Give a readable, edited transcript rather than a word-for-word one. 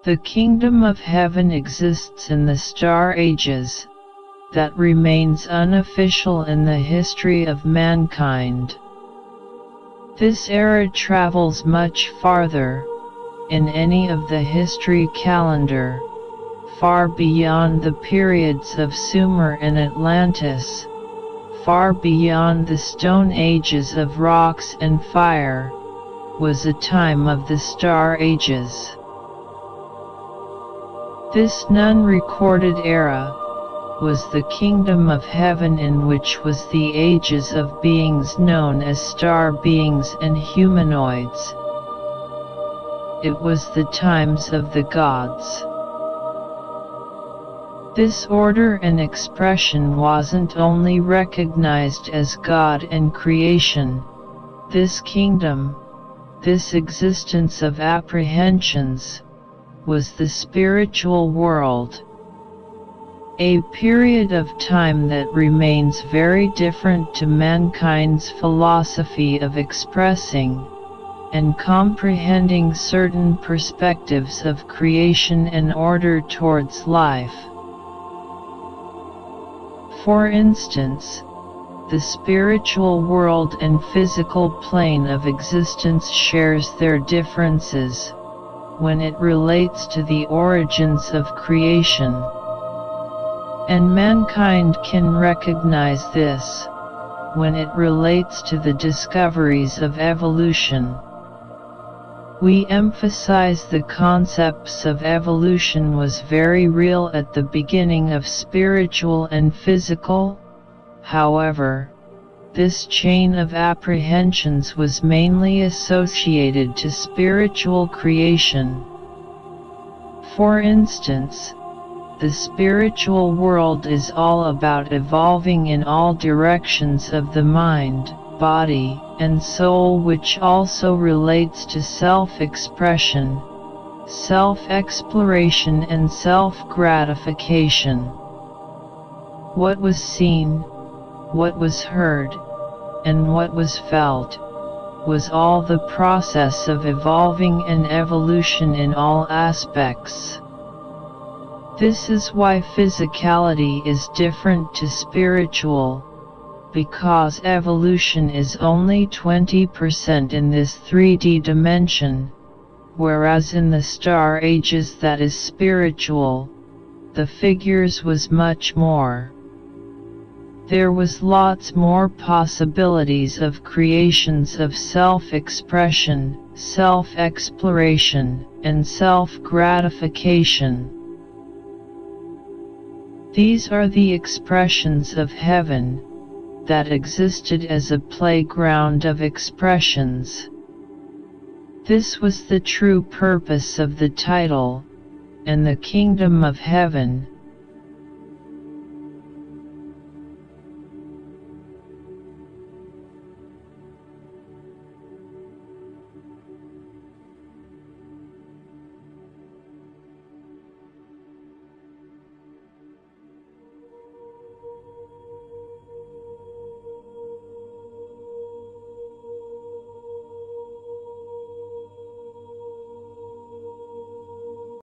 The kingdom of heaven exists in the Star Ages, that remains unofficial in the history of mankind. This era travels much farther, in any of the history calendar, far beyond the periods of Sumer and Atlantis, far beyond the Stone Ages of rocks and fire, was a time of the Star Ages. This non-recorded era was the kingdom of heaven, in which was the ages of beings known as star beings and humanoids. It was the times of the gods. This order and expression wasn't only recognized as God and creation. This kingdom, this existence of apprehensions, was the spiritual world. A period of time that remains very different to mankind's philosophy of expressing and comprehending certain perspectives of creation and order towards life. For instance, the spiritual world and physical plane of existence shares their differences when it relates to the origins of creation. And mankind can recognize this when it relates to the discoveries of evolution. We emphasize the concepts of evolution was very real at the beginning of spiritual and physical. However, this chain of apprehensions was mainly associated to spiritual creation. For instance, the spiritual world is all about evolving in all directions of the mind, body, and soul, which also relates to self-expression, self-exploration and self-gratification. What was seen, what was heard, and what was felt, was all the process of evolving and evolution in all aspects. This is why physicality is different to spiritual, because evolution is only 20% in this 3D dimension, whereas in the Star Ages, that is spiritual, the figures was much more. There was lots more possibilities of creations of self-expression, self-exploration, and self-gratification. These are the expressions of heaven, that existed as a playground of expressions. This was the true purpose of the title, and the kingdom of heaven,